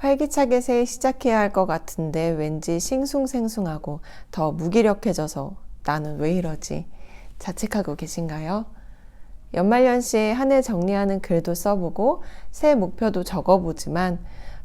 활기차게 새 시작해야 할 것 같은데 왠지 싱숭생숭하고 더 무기력해져서 나는 왜 이러지? 자책하고 계신가요? 연말연시에 한 해 정리하는 글도 써보고 새 목표도 적어보지만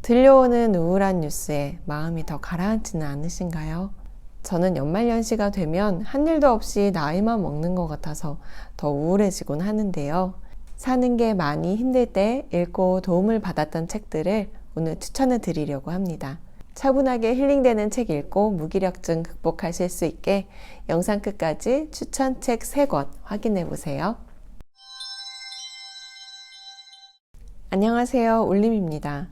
들려오는 우울한 뉴스에 마음이 더 가라앉지는 않으신가요? 저는 연말연시가 되면 한 일도 없이 나이만 먹는 것 같아서 더 우울해지곤 하는데요. 사는 게 많이 힘들 때 읽고 도움을 받았던 책들을 오늘 추천해 드리려고 합니다. 차분하게 힐링되는 책 읽고 무기력증 극복하실 수 있게 영상 끝까지 추천책 3권 확인해 보세요. 안녕하세요, 울림입니다.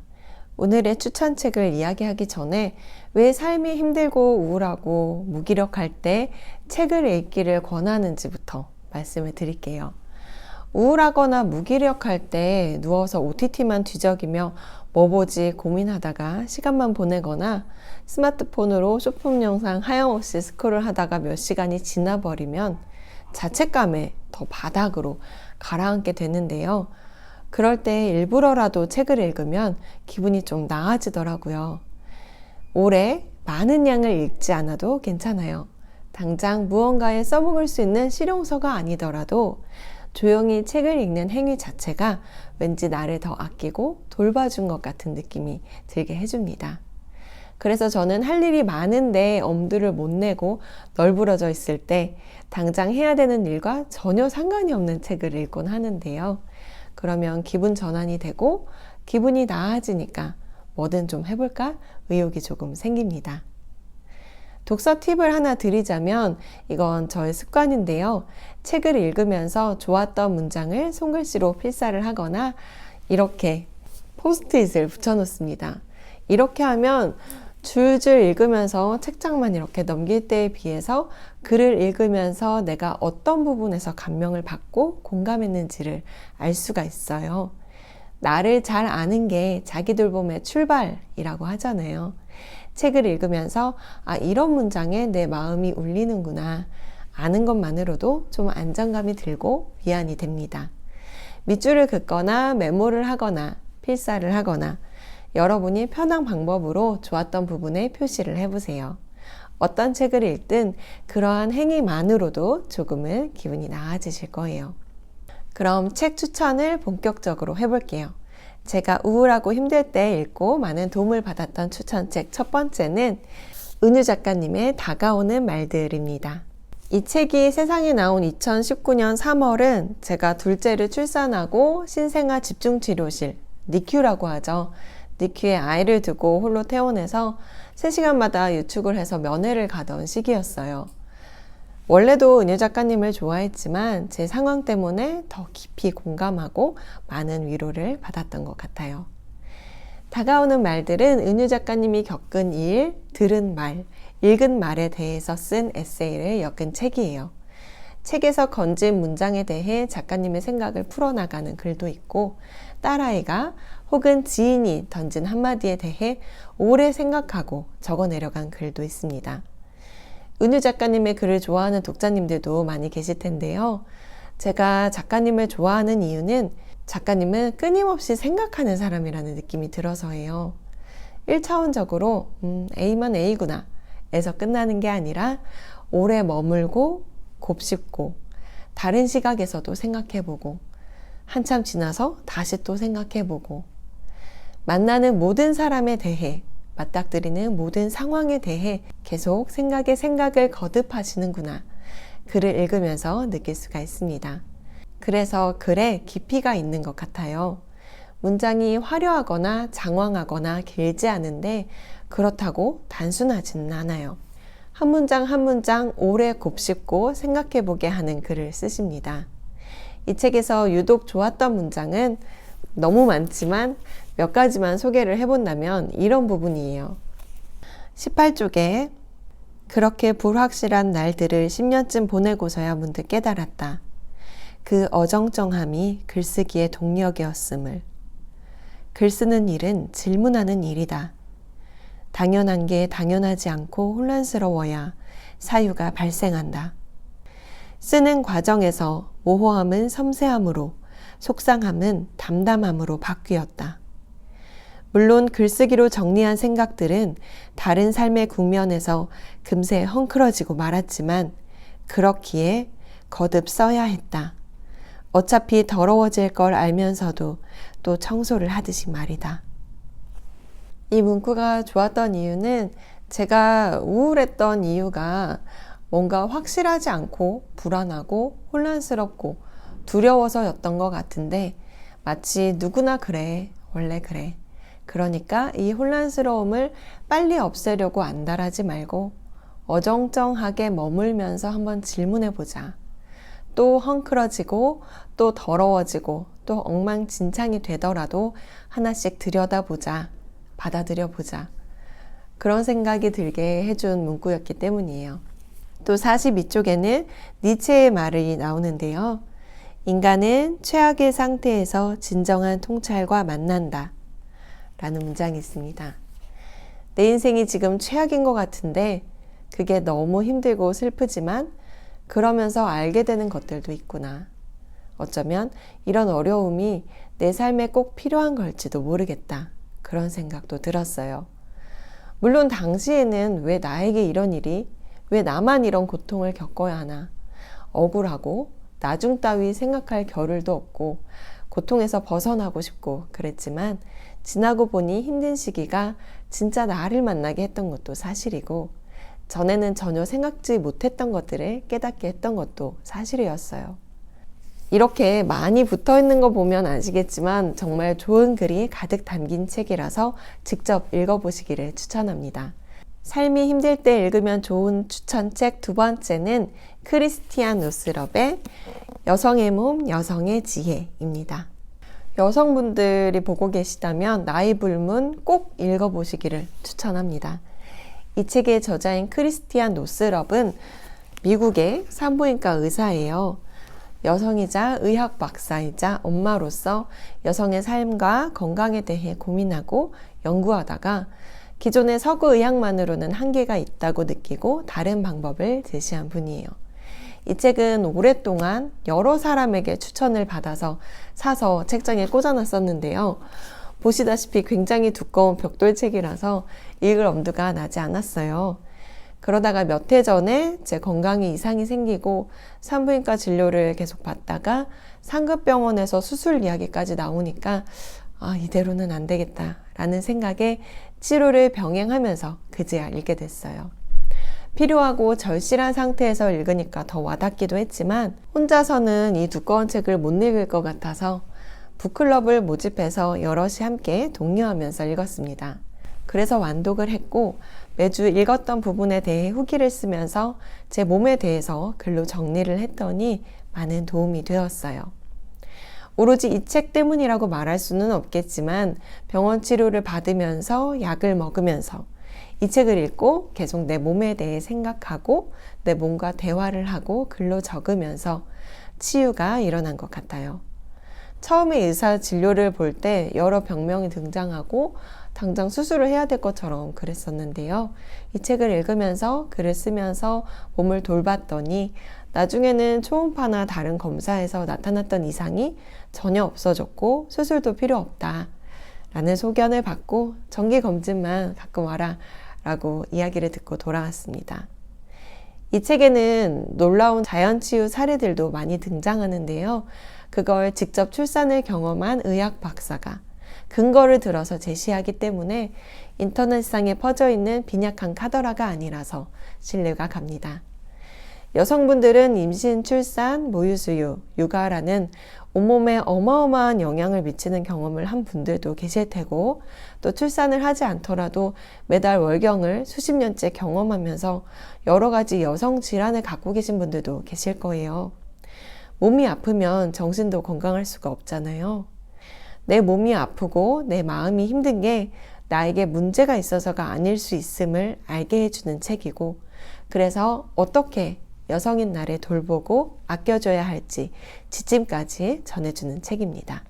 오늘의 추천책을 이야기하기 전에 왜 삶이 힘들고 우울하고 무기력할 때 책을 읽기를 권하는지부터 말씀을 드릴게요. 우울하거나 무기력할 때 누워서 OTT만 뒤적이며 뭐 보지 고민하다가 시간만 보내거나 스마트폰으로 쇼핑 영상 하염없이 스크롤 하다가 몇 시간이 지나버리면 자책감에 더 바닥으로 가라앉게 되는데요. 그럴 때 일부러라도 책을 읽으면 기분이 좀 나아지더라고요. 올해 많은 양을 읽지 않아도 괜찮아요. 당장 무언가에 써먹을 수 있는 실용서가 아니더라도 조용히 책을 읽는 행위 자체가 왠지 나를 더 아끼고 돌봐준 것 같은 느낌이 들게 해줍니다. 그래서 저는 할 일이 많은데 엄두를 못 내고 널브러져 있을 때 당장 해야 되는 일과 전혀 상관이 없는 책을 읽곤 하는데요. 그러면 기분 전환이 되고 기분이 나아지니까 뭐든 좀 해볼까 의욕이 조금 생깁니다. 독서 팁을 하나 드리자면 이건 저의 습관인데요. 책을 읽으면서 좋았던 문장을 손글씨로 필사를 하거나 이렇게 포스트잇을 붙여놓습니다. 이렇게 하면 줄줄 읽으면서 책장만 이렇게 넘길 때에 비해서 글을 읽으면서 내가 어떤 부분에서 감명을 받고 공감했는지를 알 수가 있어요. 나를 잘 아는 게 자기 돌봄의 출발이라고 하잖아요. 책을 읽으면서 이런 문장에 내 마음이 울리는구나 아는 것만으로도 좀 안정감이 들고 위안이 됩니다. 밑줄을 긋거나 메모를 하거나 필사를 하거나 여러분이 편한 방법으로 좋았던 부분에 표시를 해보세요. 어떤 책을 읽든 그러한 행위만으로도 조금은 기분이 나아지실 거예요. 그럼 책 추천을 본격적으로 해볼게요. 제가 우울하고 힘들 때 읽고 많은 도움을 받았던 추천책 첫 번째는 은유 작가님의 다가오는 말들입니다. 이 책이 세상에 나온 2019년 3월은 제가 둘째를 출산하고 신생아 집중치료실, 니큐라고 하죠. 니큐에 아이를 두고 홀로 퇴원해서 3시간마다 유축을 해서 면회를 가던 시기였어요. 원래도 은유 작가님을 좋아했지만 제 상황 때문에 더 깊이 공감하고 많은 위로를 받았던 것 같아요. 다가오는 말들은 은유 작가님이 겪은 일, 들은 말, 읽은 말에 대해서 쓴 에세이를 엮은 책이에요. 책에서 건진 문장에 대해 작가님의 생각을 풀어나가는 글도 있고 딸아이가 혹은 지인이 던진 한마디에 대해 오래 생각하고 적어내려간 글도 있습니다. 은유 작가님의 글을 좋아하는 독자님들도 많이 계실 텐데요. 제가 작가님을 좋아하는 이유는 작가님은 끊임없이 생각하는 사람이라는 느낌이 들어서예요. 1차원적으로 A만 A구나 에서 끝나는 게 아니라 오래 머물고 곱씹고 다른 시각에서도 생각해보고 한참 지나서 다시 또 생각해보고 만나는 모든 사람에 대해 맞닥뜨리는 모든 상황에 대해 계속 생각에 생각을 거듭하시는구나. 글을 읽으면서 느낄 수가 있습니다. 그래서 글에 깊이가 있는 것 같아요. 문장이 화려하거나 장황하거나 길지 않은데 그렇다고 단순하지는 않아요. 한 문장 한 문장 오래 곱씹고 생각해보게 하는 글을 쓰십니다. 이 책에서 유독 좋았던 문장은 너무 많지만 몇 가지만 소개를 해본다면 이런 부분이에요. 18쪽에 그렇게 불확실한 날들을 10년쯤 보내고서야 문득 깨달았다. 그 어정쩡함이 글쓰기의 동력이었음을. 글 쓰는 일은 질문하는 일이다. 당연한 게 당연하지 않고 혼란스러워야 사유가 발생한다. 쓰는 과정에서 모호함은 섬세함으로, 속상함은 담담함으로 바뀌었다. 물론 글쓰기로 정리한 생각들은 다른 삶의 국면에서 금세 헝클어지고 말았지만 그렇기에 거듭 써야 했다. 어차피 더러워질 걸 알면서도 또 청소를 하듯이 말이다. 이 문구가 좋았던 이유는 제가 우울했던 이유가 뭔가 확실하지 않고 불안하고 혼란스럽고 두려워서였던 것 같은데 마치 누구나 그래, 원래 그래. 그러니까 이 혼란스러움을 빨리 없애려고 안달하지 말고 어정쩡하게 머물면서 한번 질문해 보자. 또 헝클어지고 또 더러워지고 또 엉망진창이 되더라도 하나씩 들여다보자. 받아들여보자. 그런 생각이 들게 해준 문구였기 때문이에요. 또 42쪽에는 니체의 말이 나오는데요. 인간은 최악의 상태에서 진정한 통찰과 만난다. 라는 문장이 있습니다. 내 인생이 지금 최악인 것 같은데 그게 너무 힘들고 슬프지만 그러면서 알게 되는 것들도 있구나. 어쩌면 이런 어려움이 내 삶에 꼭 필요한 걸지도 모르겠다. 그런 생각도 들었어요. 물론 당시에는 왜 나에게 이런 일이, 왜 나만 이런 고통을 겪어야 하나. 억울하고 나중 따위 생각할 겨를도 없고 고통에서 벗어나고 싶고 그랬지만 지나고 보니 힘든 시기가 진짜 나를 만나게 했던 것도 사실이고 전에는 전혀 생각지 못했던 것들을 깨닫게 했던 것도 사실이었어요. 이렇게 많이 붙어 있는 거 보면 아시겠지만 정말 좋은 글이 가득 담긴 책이라서 직접 읽어보시기를 추천합니다. 삶이 힘들 때 읽으면 좋은 추천책 두 번째는 크리스티안 노스럽의 여성의 몸, 여성의 지혜입니다. 여성분들이 보고 계시다면 나이 불문 꼭 읽어보시기를 추천합니다. 이 책의 저자인 크리스티안 노스럽은 미국의 산부인과 의사예요. 여성이자 의학 박사이자 엄마로서 여성의 삶과 건강에 대해 고민하고 연구하다가 기존의 서구 의학만으로는 한계가 있다고 느끼고 다른 방법을 제시한 분이에요. 이 책은 오랫동안 여러 사람에게 추천을 받아서 사서 책장에 꽂아놨었는데요. 보시다시피 굉장히 두꺼운 벽돌책이라서 읽을 엄두가 나지 않았어요. 그러다가 몇 해 전에 제 건강에 이상이 생기고 산부인과 진료를 계속 받다가 상급병원에서 수술 이야기까지 나오니까 이대로는 안 되겠다 라는 생각에 치료를 병행하면서 그제야 읽게 됐어요. 필요하고 절실한 상태에서 읽으니까 더 와닿기도 했지만 혼자서는 이 두꺼운 책을 못 읽을 것 같아서 북클럽을 모집해서 여럿이 함께 독려하면서 읽었습니다. 그래서 완독을 했고 매주 읽었던 부분에 대해 후기를 쓰면서 제 몸에 대해서 글로 정리를 했더니 많은 도움이 되었어요. 오로지 이 책 때문이라고 말할 수는 없겠지만 병원 치료를 받으면서 약을 먹으면서 이 책을 읽고 계속 내 몸에 대해 생각하고 내 몸과 대화를 하고 글로 적으면서 치유가 일어난 것 같아요. 처음에 의사 진료를 볼 때 여러 병명이 등장하고 당장 수술을 해야 될 것처럼 그랬었는데요. 이 책을 읽으면서 글을 쓰면서 몸을 돌봤더니 나중에는 초음파나 다른 검사에서 나타났던 이상이 전혀 없어졌고 수술도 필요 없다 라는 소견을 받고 정기검진만 가끔 와라 라고 이야기를 듣고 돌아왔습니다. 이 책에는 놀라운 자연치유 사례들도 많이 등장하는데요. 그걸 직접 출산을 경험한 의학 박사가 근거를 들어서 제시하기 때문에 인터넷상에 퍼져 있는 빈약한 카더라가 아니라서 신뢰가 갑니다. 여성분들은 임신, 출산, 모유수유, 육아라는 온몸에 어마어마한 영향을 미치는 경험을 한 분들도 계실 테고 또 출산을 하지 않더라도 매달 월경을 수십 년째 경험하면서 여러 가지 여성 질환을 갖고 계신 분들도 계실 거예요. 몸이 아프면 정신도 건강할 수가 없잖아요. 내 몸이 아프고 내 마음이 힘든 게 나에게 문제가 있어서가 아닐 수 있음을 알게 해주는 책이고 그래서 어떻게 여성인 나를 돌보고 아껴줘야 할지 지침까지 전해주는 책입니다.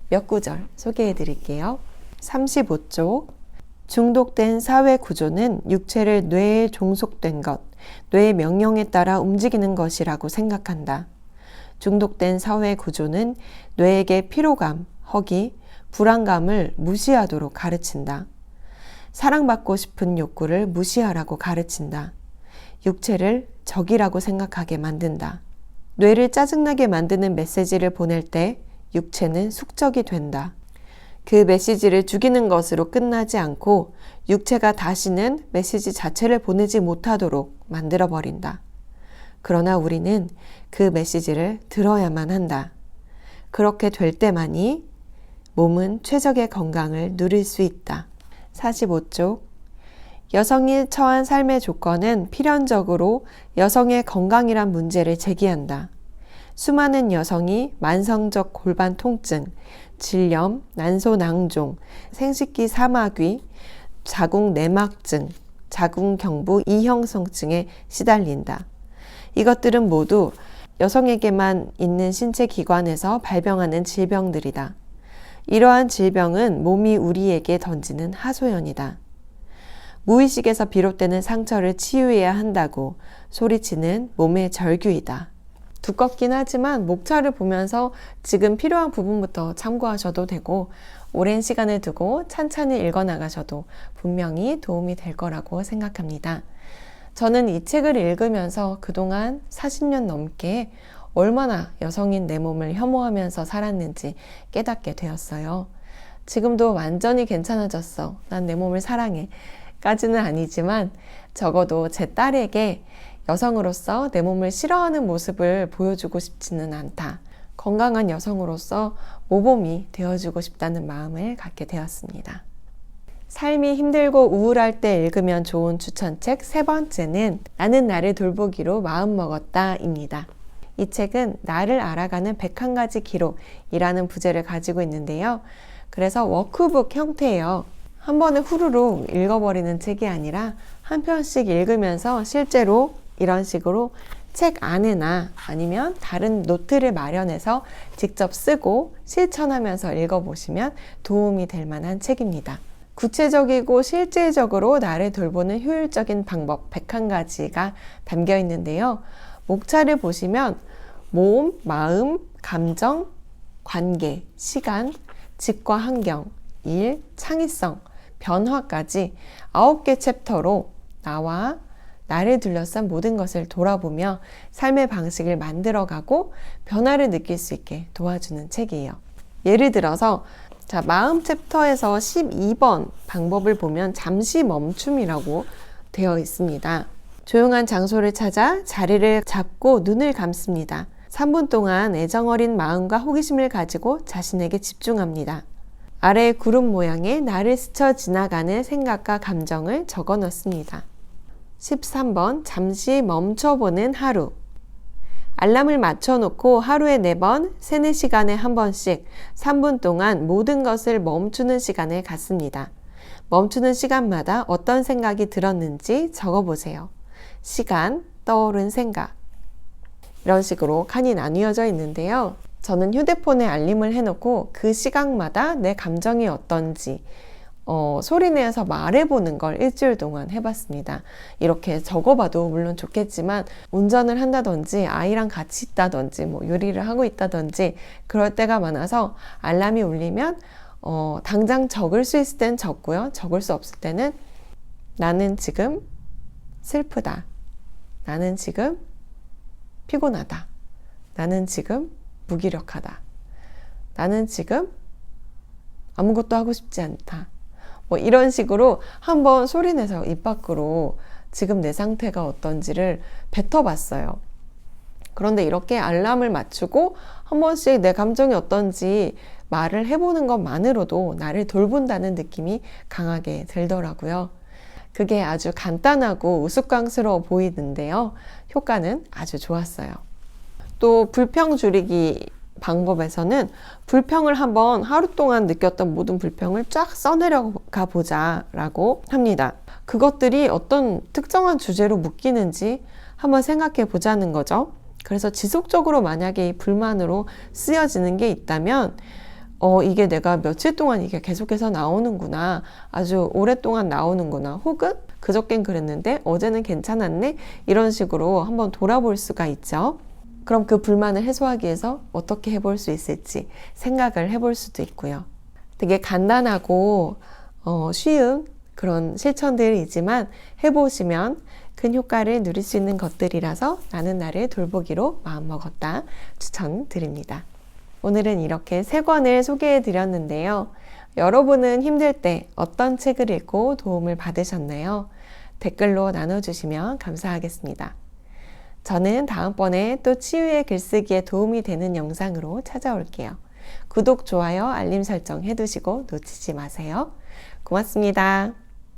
몇 구절 소개해 드릴게요. 35쪽 중독된 사회 구조는 육체를 뇌에 종속된 것, 뇌의 명령에 따라 움직이는 것이라고 생각한다. 중독된 사회 구조는 뇌에게 피로감, 허기, 불안감을 무시하도록 가르친다. 사랑받고 싶은 욕구를 무시하라고 가르친다. 육체를 적이라고 생각하게 만든다. 뇌를 짜증나게 만드는 메시지를 보낼 때 육체는 숙적이 된다. 그 메시지를 죽이는 것으로 끝나지 않고 육체가 다시는 메시지 자체를 보내지 못하도록 만들어버린다. 그러나 우리는 그 메시지를 들어야만 한다. 그렇게 될 때만이 몸은 최적의 건강을 누릴 수 있다. 45쪽. 여성이 처한 삶의 조건은 필연적으로 여성의 건강이란 문제를 제기한다. 수많은 여성이 만성적 골반 통증, 질염, 난소낭종, 생식기 사마귀, 자궁 내막증, 자궁경부 이형성증에 시달린다. 이것들은 모두 여성에게만 있는 신체 기관에서 발병하는 질병들이다. 이러한 질병은 몸이 우리에게 던지는 하소연이다. 무의식에서 비롯되는 상처를 치유해야 한다고 소리치는 몸의 절규이다. 두껍긴 하지만 목차를 보면서 지금 필요한 부분부터 참고하셔도 되고 오랜 시간을 두고 찬찬히 읽어나가셔도 분명히 도움이 될 거라고 생각합니다. 저는 이 책을 읽으면서 그동안 40년 넘게 얼마나 여성인 내 몸을 혐오하면서 살았는지 깨닫게 되었어요. 지금도 완전히 괜찮아졌어. 난 내 몸을 사랑해. 까지는 아니지만 적어도 제 딸에게 여성으로서 내 몸을 싫어하는 모습을 보여주고 싶지는 않다. 건강한 여성으로서 모범이 되어주고 싶다는 마음을 갖게 되었습니다. 삶이 힘들고 우울할 때 읽으면 좋은 추천책 세 번째는 나는 나를 돌보기로 마음먹었다입니다. 이 책은 나를 알아가는 101가지 기록이라는 부제를 가지고 있는데요. 그래서 워크북 형태예요. 한 번에 후루룩 읽어버리는 책이 아니라 한 편씩 읽으면서 실제로 이런 식으로 책 안에나 아니면 다른 노트를 마련해서 직접 쓰고 실천하면서 읽어보시면 도움이 될 만한 책입니다. 구체적이고 실질적으로 나를 돌보는 효율적인 방법 101가지가 담겨 있는데요. 목차를 보시면 몸, 마음, 감정, 관계, 시간, 직과 환경, 일, 창의성, 변화까지 9개 챕터로 나와 나를 둘러싼 모든 것을 돌아보며 삶의 방식을 만들어가고 변화를 느낄 수 있게 도와주는 책이에요. 예를 들어서 마음 챕터에서 12번 방법을 보면 잠시 멈춤이라고 되어 있습니다. 조용한 장소를 찾아 자리를 잡고 눈을 감습니다. 3분 동안 애정어린 마음과 호기심을 가지고 자신에게 집중합니다. 아래의 구름 모양의 나를 스쳐 지나가는 생각과 감정을 적어 넣습니다. 13번 잠시 멈춰보는 하루. 알람을 맞춰놓고 하루에 4번, 3, 4시간에 한 번씩 3분 동안 모든 것을 멈추는 시간을 갖습니다. 멈추는 시간마다 어떤 생각이 들었는지 적어보세요. 시간, 떠오른 생각. 이런 식으로 칸이 나뉘어져 있는데요. 저는 휴대폰에 알림을 해놓고 그 시각마다 내 감정이 어떤지 소리내서 말해보는 걸 일주일 동안 해봤습니다. 이렇게 적어봐도 물론 좋겠지만 운전을 한다든지 아이랑 같이 있다든지 요리를 하고 있다든지 그럴 때가 많아서 알람이 울리면 당장 적을 수 있을 때는 적고요. 적을 수 없을 때는 나는 지금 슬프다. 나는 지금 피곤하다. 나는 지금 무기력하다. 나는 지금 아무것도 하고 싶지 않다. 이런 식으로 한번 소리내서 입 밖으로 지금 내 상태가 어떤지를 뱉어봤어요. 그런데 이렇게 알람을 맞추고 한 번씩 내 감정이 어떤지 말을 해보는 것만으로도 나를 돌본다는 느낌이 강하게 들더라고요. 그게 아주 간단하고 우스꽝스러워 보이는데요. 효과는 아주 좋았어요. 또 불평 줄이기 방법에서는 불평을 한번 하루 동안 느꼈던 모든 불평을 쫙 써내려가 보자 라고 합니다. 그것들이 어떤 특정한 주제로 묶이는지 한번 생각해 보자는 거죠. 그래서 지속적으로 만약에 이 불만으로 쓰여지는 게 있다면 이게 내가 며칠 동안 이게 계속해서 나오는구나, 아주 오랫동안 나오는구나, 혹은 그저껜 그랬는데 어제는 괜찮았네, 이런 식으로 한번 돌아볼 수가 있죠. 그럼 그 불만을 해소하기 위해서 어떻게 해볼 수 있을지 생각을 해볼 수도 있고요. 되게 간단하고 쉬운 그런 실천들이지만 해보시면 큰 효과를 누릴 수 있는 것들이라서 나는 나를 돌보기로 마음먹었다 추천드립니다. 오늘은 이렇게 3권을 소개해 드렸는데요. 여러분은 힘들 때 어떤 책을 읽고 도움을 받으셨나요? 댓글로 나눠주시면 감사하겠습니다. 저는 다음번에 또 치유의 글쓰기에 도움이 되는 영상으로 찾아올게요. 구독, 좋아요, 알림 설정 해두시고 놓치지 마세요. 고맙습니다.